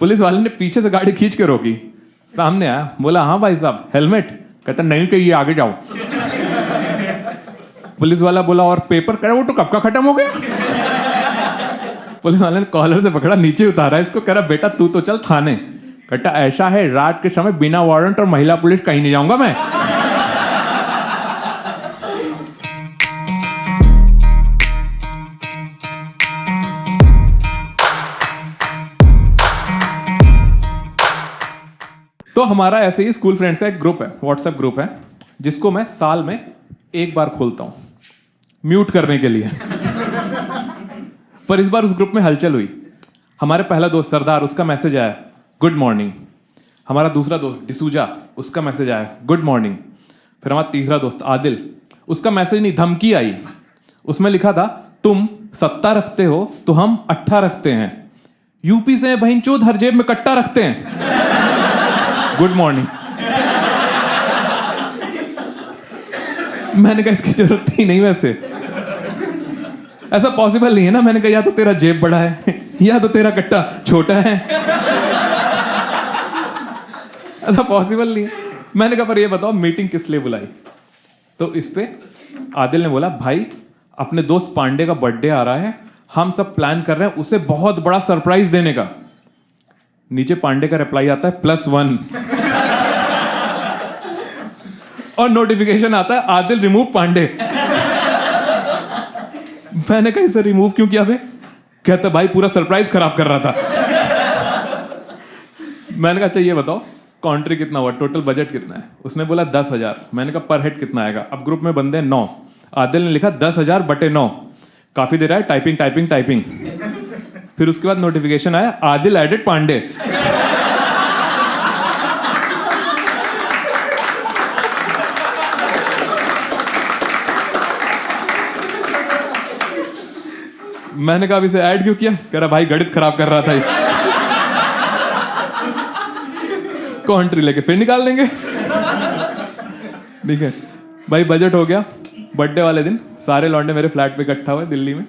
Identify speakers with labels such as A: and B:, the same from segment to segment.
A: Police वाले ने पीछे से गाड़ी खींच के रोकी, सामने आया, बोला हाँ भाई साहब हेलमेट, कहता नहीं चाहिए आगे जाओ। पुलिस वाला बोला और पेपर, कह रहा वो तो कब का खत्म हो गया। पुलिस वाले ने कॉलर से पकड़ा, नीचे उतारा इसको, कह रहा बेटा तू तो चल थाने। कहता ऐसा है रात के समय बिना वारंट और महिला पुलिस कहीं नहीं जाऊंगा मैं। तो हमारा ऐसे ही स्कूल फ्रेंड्स का एक ग्रुप है, व्हाट्सएप ग्रुप है, जिसको मैं साल में एक बार खोलता हूं म्यूट करने के लिए। पर इस बार उस ग्रुप में हलचल हुई। हमारे पहला दोस्त सरदार, उसका मैसेज आया गुड मॉर्निंग। हमारा दूसरा दोस्त डिसूजा, उसका मैसेज आया गुड मॉर्निंग। फिर हमारा तीसरा दोस्त आदिल, उसका मैसेज नहीं धमकी आई। उसमें लिखा था तुम सत्ता रखते हो तो हम अट्ठा रखते हैं, यूपी से बहन चोद हर जेब में कट्टा रखते हैं। Good morning. मैंने कहा इसकी जरूरत ही नहीं, वैसे ऐसा पॉसिबल नहीं है ना। मैंने कहा या तो तेरा जेब बड़ा है या तो तेरा कट्टा छोटा है, ऐसा पॉसिबल नहीं है। मैंने कहा पर ये बताओ मीटिंग किस लिए बुलाई। तो इस पे आदिल ने बोला भाई अपने दोस्त पांडे का बर्थडे आ रहा है, हम सब प्लान कर रहे हैं उसे बहुत बड़ा सरप्राइज देने का। नीचे पांडे का रिप्लाई आता है +1 और नोटिफिकेशन आता है आदिल रिमूव पांडे। मैंने कहा इसे रिमूव क्यों किया बे? कहता भाई पूरा सरप्राइज खराब कर रहा था। मैंने कहा अच्छा ये बताओ कॉन्ट्री कितना हुआ, टोटल बजट कितना है? उसने बोला 10,000। मैंने कहा पर हेड कितना आएगा? अब ग्रुप में बंदे 9। आदिल ने लिखा 10,000 बटे 9। काफी देर है टाइपिंग टाइपिंग टाइपिंग। फिर उसके बाद नोटिफिकेशन आया आदिल एडेड पांडे। मैंने कहा इसे ऐड क्यों किया? कह रहा भाई गणित खराब कर रहा था। कॉन्ट्री लेके फिर निकाल देंगे। ठीक है भाई, बजट हो गया। बर्थडे वाले दिन सारे लौंडे मेरे फ्लैट पे इकट्ठा हुए दिल्ली में।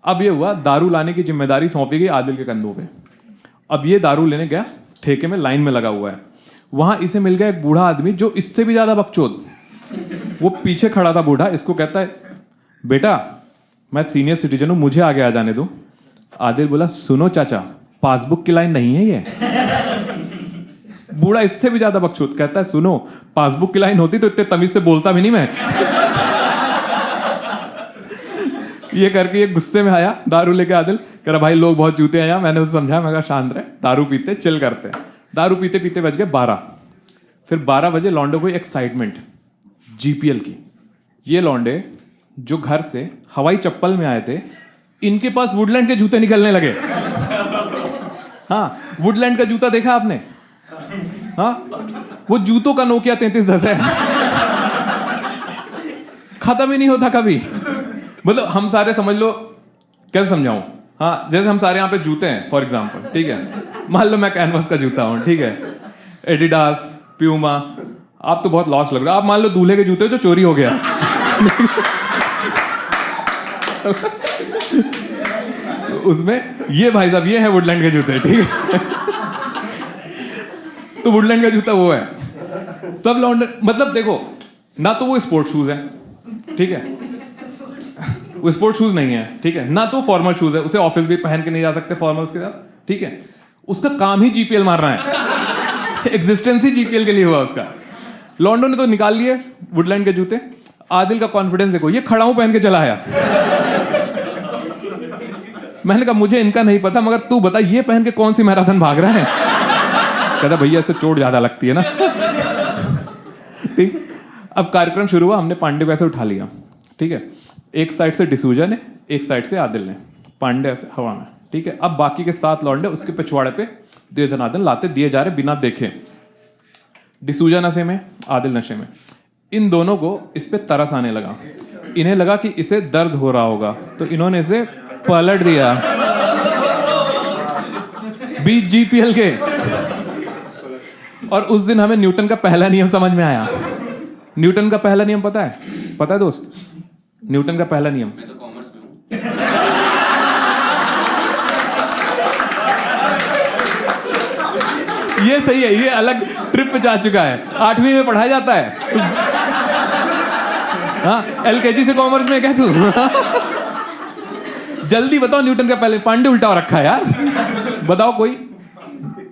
A: अब ये हुआ दारू लाने की जिम्मेदारी सौंपी गई आदिल के कंधों पे। अब ये दारू लेने गया, ठेके में लाइन में लगा हुआ है। वहां इसे मिल गया एक बूढ़ा आदमी जो इससे भी ज्यादा बकचोद। वो पीछे खड़ा था बूढ़ा, इसको कहता है बेटा मैं सीनियर सिटीजन हूं, मुझे आगे आ जाने दो। आदिल बोला सुनो चाचा पासबुक की लाइन नहीं है ये। बूढ़ा इससे भी ज्यादा बकचोद, कहता है सुनो पासबुक की लाइन होती तो इतने तमीज से बोलता भी नहीं मैं। ये करके ये गुस्से में आया, दारू लेके आदिल कह रहा भाई लोग बहुत जूते हैं यहाँ। मैंने उसे समझाया, मैं कहा शांत रहे, दारू पीते चिल करते हैं। दारू पीते पीते बज गए 12। फिर 12 बजे लौंडे को एक्साइटमेंट जीपीएल की। ये लौंडे जो घर से हवाई चप्पल में आए थे, इनके पास वुडलैंड के जूते निकलने लगे। हाँ वुडलैंड का जूता देखा आपने? हाँ वो जूतों का नोकिया 3310 है, खत्म ही नहीं होता कभी। मतलब हम सारे समझ लो, कैसे समझाऊं? हाँ जैसे हम सारे यहाँ पे जूते हैं फॉर एग्जांपल, ठीक है। मान लो मैं कैनवास का जूता हूँ, ठीक है, एडिडास प्यूमा। आप तो बहुत लॉस लग रहा है। आप मान लो दूल्हे के जूते जो चोरी हो गया। उसमें ये भाई साहब ये है वुडलैंड के जूते, ठीक है। तो वुडलैंड का जूता वो है। सब लौंडे मतलब देखो ना, तो वो स्पोर्ट शूज है, ठीक है, वो स्पोर्ट शूज नहीं है, ठीक है, ना तो फॉर्मल शूज है, उसे ऑफिस भी पहन के नहीं जा सकते फॉर्मल्स के साथ, ठीक है। उसका काम ही जीपीएल मारना है। एग्जिस्टेंस ही जीपीएल के लिए हुआ उसका। लॉन्डो ने तो निकाल लिए वुडलैंड के जूते। आदिल का कॉन्फिडेंस देखो, ये खड़ाऊ पहन के चला आया। मैंने कहा मुझे इनका नहीं पता, मगर तू बता ये पहन के कौन सी मैराथन भाग रहा है? कहता भैया इससे चोट ज्यादा लगती है ना। ठीक, अब कार्यक्रम शुरू हुआ। हमने पांडे को ऐसे उठा लिया, ठीक है, एक साइड से डिसूजा ने, एक साइड से आदिल ने, पांडे ऐसे हवा में, ठीक है। अब बाकी के 7 लौंडे उसके पिछवाड़े पे दे दनादन लाते दिए जा रहे बिना देखे। डिसूजा नशे में, आदिल नशे में। इन दोनों को इस पे तरस आने लगा। इन्हें लगा कि इसे दर्द हो रहा होगा, तो इन्होंने इसे पलट दिया बीच जीपीएल के। और उस दिन हमें न्यूटन का पहला नियम समझ में आया। न्यूटन का पहला नियम पता है दोस्त? न्यूटन का पहला नियम, मैं तो कॉमर्स में हूं। ये सही है, ये अलग ट्रिप पे जा चुका है। 8वीं में पढ़ाया जाता है हाँ, LKG से कॉमर्स में क्या तू जल्दी बताओ न्यूटन का पहले पांडे उल्टा हो रखा है यार, बताओ कोई।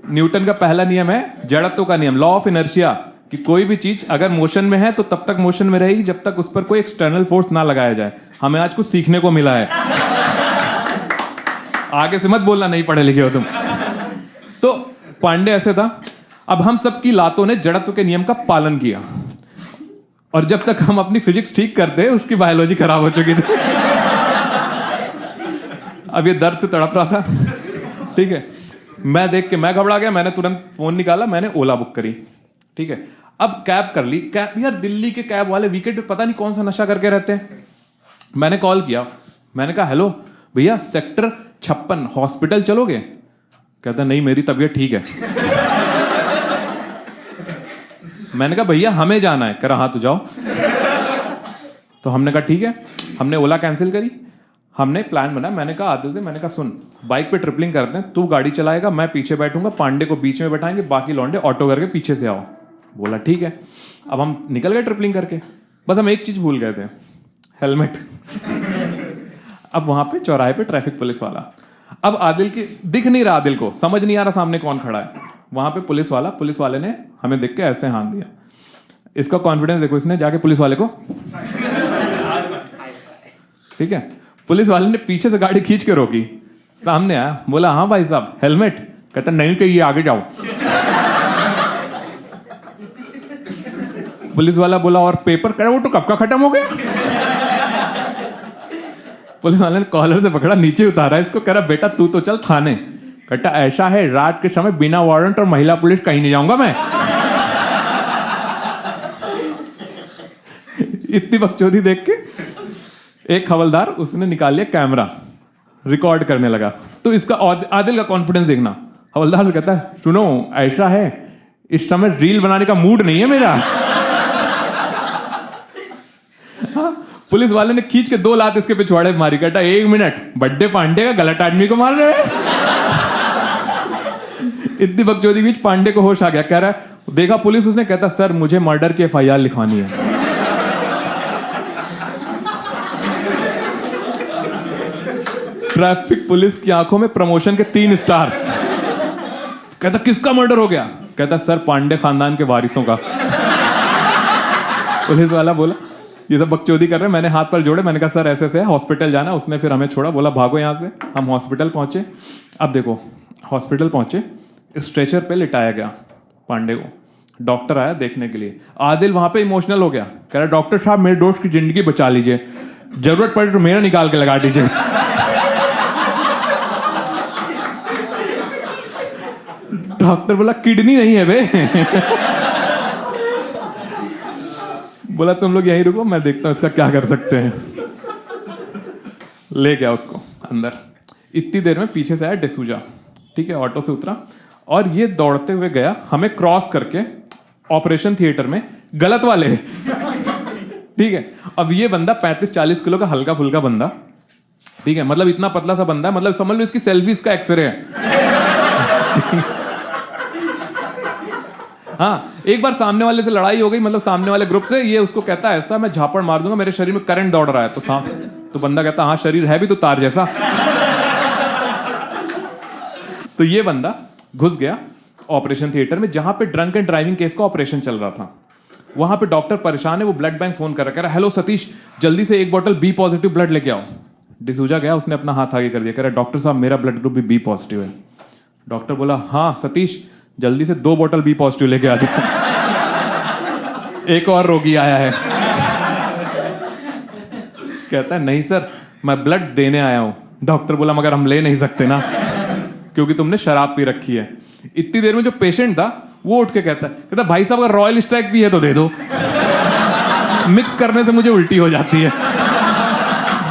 A: न्यूटन का पहला नियम है जड़त्व का नियम, लॉ ऑफ इनर्शिया, कि कोई भी चीज अगर मोशन में है तो तब तक मोशन में रहेगी जब तक उस पर कोई एक्सटर्नल फोर्स ना लगाया जाए। हमें आज कुछ सीखने को मिला है, आगे से मत बोलना नहीं पढ़े लिखे हो तुम। तो पांडे ऐसे था। अब हम सबकी लातों ने जड़त्व के नियम का पालन किया, और जब तक हम अपनी फिजिक्स ठीक करते उसकी बायोलॉजी खराब हो चुकी थी। अब ये दर्द से तड़प रहा था, ठीक है। मैं देख के मैं घबरा गया, मैंने तुरंत फोन निकाला, मैंने ओला बुक करी, ठीक है। अब कैब कर ली। कैब यार, दिल्ली के कैब वाले वीकेंड पे पता नहीं कौन सा नशा करके रहते हैं। मैंने कॉल किया, मैंने कहा हेलो भैया, सेक्टर 56 हॉस्पिटल चलोगे? कहता नहीं मेरी तबीयत ठीक है। मैंने कहा भैया हमें जाना है। कह रहा हाँ तो जाओ। तो हमने कहा ठीक है, हमने ओला कैंसिल करी। हमने प्लान बनाया, मैंने कहा आदिल से, मैंने कहा सुन बाइक पे ट्रिपलिंग करते हैं, तू गाड़ी चलाएगा, मैं पीछे बैठूंगा, पांडे को बीच में बैठाएंगे, बाकी लौंडे ऑटो करके पीछे से आओ। बोला ठीक है। अब हम निकल गए ट्रिपलिंग करके, बस हम एक चीज भूल गए थे, हेलमेट। अब वहां पे चौराहे पे ट्रैफिक पुलिस वाला, अब आदिल की दिख नहीं रहा, आदिल को समझ नहीं आ रहा सामने कौन खड़ा है। वहां पे पुलिस वाले ने हमें देख के ऐसे हाथ दिया। इसका कॉन्फिडेंस देखो, इसने जाके पुलिस वाले को, ठीक है, पुलिस वाले ने पीछे से गाड़ी खींच के रोकी, सामने आया, बोला हाँ भाई साहब हेलमेट? कहता नहीं चाहिए, आगे जाओ। पुलिस वाला बोला और पेपर? कह वो तो कब का खत्म हो गया। पुलिस वाले ने कॉलर से पकड़ा, नीचे उतारा इसको, कह रहा बेटा तू तो चल थाने। कहता ऐसा है, रात के समय बिना वारंट और महिला पुलिस कहीं नहीं जाऊंगा मैं। इतनी बकचोदी देख के एक हवलदार, उसने निकाल लिया कैमरा, रिकॉर्ड करने लगा। तो इसका आदिल का कॉन्फिडेंस देखना। हवलदार से कहता है सुनो ऐसा है, इस समय रील बनाने का मूड नहीं है मेरा। हाँ, पुलिस वाले ने खींच के 2 लात इसके पिछवाड़े मारी। कहता 1 मिनट, बड्डे पांडे का गलत आदमी को मार रहे हैं। इतनी बकचोदी बीच पांडे को होश आ गया, कह रहा है देखा पुलिस? उसने कहता सर मुझे मर्डर की FIR लिखवानी है। ट्रैफिक पुलिस की आंखों में प्रमोशन के 3 स्टार। कहता किसका मर्डर हो गया? कहता सर पांडे खानदान के वारिसों का। पुलिस वाला बोला ये सब बकचोदी कर रहे हैं। मैंने हाथ पर जोड़े, मैंने कहा सर ऐसे ऐसे हॉस्पिटल जाना। उसने फिर हमें छोड़ा, बोला भागो यहाँ से। हम हॉस्पिटल पहुंचे। अब देखो हॉस्पिटल पहुंचे, स्ट्रेचर पे लिटाया गया पांडे को। डॉक्टर आया देखने के लिए। आदिल वहां पे इमोशनल हो गया, कह रहा डॉक्टर साहब मेरे दोस्त की जिंदगी बचा लीजिए, जरूरत पड़े तो मेरा निकाल के लगा दीजिए। डॉक्टर बोला किडनी नहीं है बे। बोला तुम लोग यहीं रुको, मैं देखता हूं इसका क्या कर सकते हैं। ले गया उसको अंदर। इतनी देर में पीछे से आया डिसूजा, ठीक है, ऑटो से उतरा और ये दौड़ते हुए गया हमें क्रॉस करके ऑपरेशन थिएटर में, गलत वाले। ठीक है, अब ये बंदा 35-40 किलो का हल्का फुल्का बंदा, ठीक है, मतलब इतना पतला सा बंदा है, मतलब समझ लो इसकी सेल्फी इसका एक्सरे है। हाँ, एक बार सामने वाले से लड़ाई हो गई, मतलब सामने वाले ग्रुप से। ये उसको कहता है ऐसा मैं झापड़ मार दूंगा, मेरे शरीर में करंट दौड़ रहा है। तो बंदा कहता हाँ शरीर है भी तो तार जैसा। तो ये बंदा घुस गया ऑपरेशन थिएटर में, जहां पे ड्रंक एंड ड्राइविंग केस का ऑपरेशन चल रहा था। वहां पे डॉक्टर परेशान है, वो ब्लड बैंक फोन कर रहा है, हेलो सतीश जल्दी से 1 बॉटल B पॉजिटिव ब्लड लेके आओ। डिसूजा गया, उसने अपना हाथ आगे कर दिया, कह रहा डॉक्टर साहब मेरा ब्लड ग्रुप भी B पॉजिटिव है। डॉक्टर बोला हाँ सतीश जल्दी से 2 बॉटल B पॉजिटिव लेके आ जाओ। एक और रोगी आया है। कहता है नहीं सर मैं ब्लड देने आया हूं। डॉक्टर बोला मगर हम ले नहीं सकते ना, क्योंकि तुमने शराब पी रखी है। इतनी देर में जो पेशेंट था वो उठ के कहता भाई साहब अगर रॉयल स्टैग भी है तो दे दो, मिक्स करने से मुझे उल्टी हो जाती है।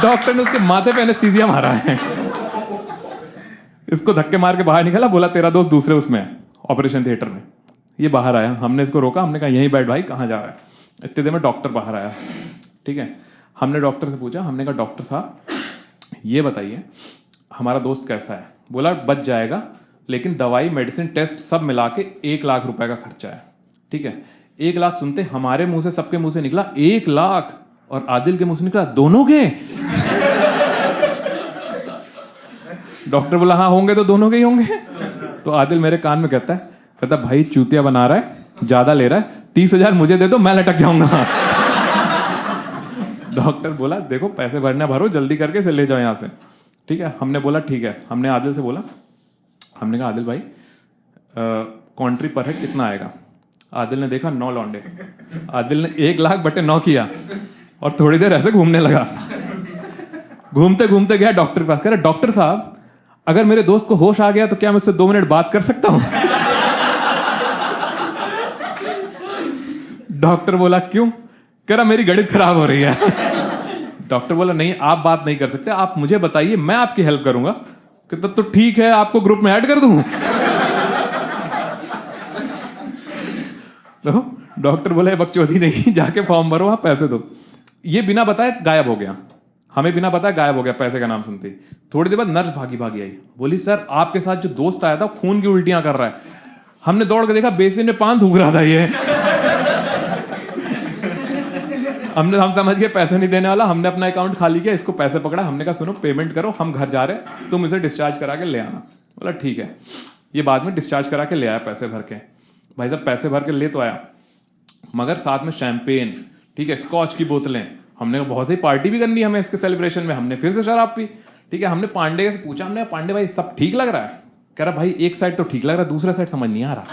A: डॉक्टर ने उसके माथे पे एनेस्थीसिया मारा है। इसको धक्के मार के बाहर निकाला, बोला तेरा दोस्त दूसरे उसमें है ऑपरेशन थिएटर में। ये बाहर आया, हमने इसको रोका, हमने कहा यहीं बैठ भाई, कहाँ जा रहा है। इतने देर में डॉक्टर बाहर आया, ठीक है। हमने डॉक्टर से पूछा, हमने कहा डॉक्टर साहब ये बताइए हमारा दोस्त कैसा है। बोला बच जाएगा लेकिन दवाई मेडिसिन टेस्ट सब मिला के 1 लाख रुपए का खर्चा है, ठीक है। 1 लाख सुनते हमारे मुंह से, सबके मुंह से निकला 1 लाख, और आदिल के मुंह से निकला दोनों के। डॉक्टर बोला हाँ होंगे तो दोनों के ही होंगे। तो आदिल मेरे कान में कहता भाई चूतिया बना रहा है, ज्यादा ले रहा है, 30,000 मुझे दे दो, मैं लटक जाऊंगा। डॉक्टर बोला देखो पैसे भरना भरो, जल्दी करके इसे ले जाओ यहाँ से, ठीक है। हमने बोला ठीक है, हमने आदिल से बोला, हमने कहा आदिल भाई कॉन्ट्री पर है कितना आएगा। आदिल ने देखा 9 लौंडे। आदिल ने 1 लाख बटे 9 किया और थोड़ी देर ऐसे घूमने लगा। घूमते घूमते गया डॉक्टर के पास, कह रहा डॉक्टर साहब अगर मेरे दोस्त को होश आ गया तो क्या मैं उससे 2 मिनट बात कर सकता हूं। डॉक्टर बोला क्यों? कह रहा मेरी गणित खराब हो रही है। डॉक्टर बोला नहीं आप बात नहीं कर सकते, आप मुझे बताइए मैं आपकी हेल्प करूंगा। कहता तो ठीक है आपको ग्रुप में ऐड कर दूं। तो डॉक्टर बोले बकचोदी नहीं, जाके फॉर्म भरो, वहां पैसे दो। ये बिना बताए गायब हो गया, हमें बिना बताए गायब हो गया पैसे का नाम सुनते ही। थोड़ी देर बाद नर्स भागी भागी आई, बोली सर आपके साथ जो दोस्त आया था खून की उल्टियां कर रहा है। हमने दौड़ के देखा बेसिन में पान थूक रहा था ये। हम समझ गए पैसे नहीं देने वाला, हमने अपना अकाउंट खाली किया, इसको पैसे पकड़ा। हमने कहा सुनो पेमेंट करो, हम घर जा रहे हैं, तुम इसे डिस्चार्ज करा के ले आना। बोला ठीक है। ये बाद में डिस्चार्ज करा के ले आया पैसे भर के। भाई साहब पैसे भर के ले तो आया, मगर साथ में शैंपेन, ठीक है, स्कॉच की बोतलें। हमने बहुत सी पार्टी भी करनी है हमें इसके सेलिब्रेशन में, हमने फिर से शराब पी, ठीक है। हमने पांडे से पूछा, हमने पांडे भाई सब ठीक लग रहा है? कह रहा भाई एक साइड तो ठीक लग रहा है, दूसरा साइड समझ नहीं आ रहा।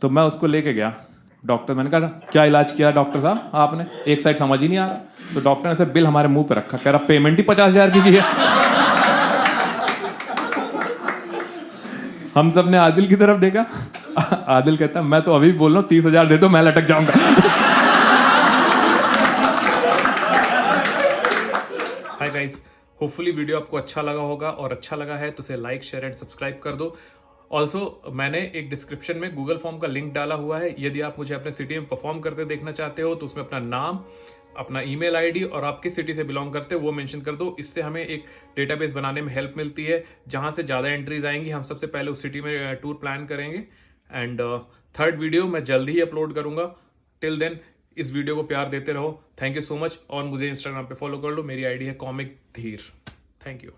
A: तो मैं उसको लेके गया डॉक्टर, मैंने कहा क्या इलाज किया डॉक्टर साहब आपने, एक साइड समझ ही नहीं आ रहा। तो डॉक्टर ने ऐसे बिल हमारे मुंह पे रखा, कह रहा पेमेंट ही 50,000 की है। हम सब ने आदिल की तरफ देखा। आदिल कहता मैं तो अभी बोल रहा हूँ 30,000 दे दो, मैं लटक जाऊंगा।
B: हाय गाइस, होपफुली वीडियो आपको अच्छा लगा होगा, और अच्छा लगा है तो उसे लाइक शेयर एंड सब्सक्राइब कर दो। ऑल्सो मैंने एक डिस्क्रिप्शन में गूगल फॉर्म का लिंक डाला हुआ है, यदि आप मुझे अपने सिटी में परफॉर्म करते देखना चाहते हो तो उसमें अपना नाम, अपना ईमेल आईडी और आप किस सिटी से बिलोंग करते हो वो मेंशन कर दो। इससे हमें एक डेटाबेस बनाने में हेल्प मिलती है, जहां से ज़्यादा एंट्रीज आएंगी हम सबसे पहले उस सिटी में टूर प्लान करेंगे। एंड 3rd वीडियो मैं जल्दी ही अपलोड करूंगा। टिल देन इस वीडियो को प्यार देते रहो। Thank you so much. और मुझे इंस्टाग्राम पे फॉलो कर लो, मेरी आईडी है कॉमिक धीर। Thank you.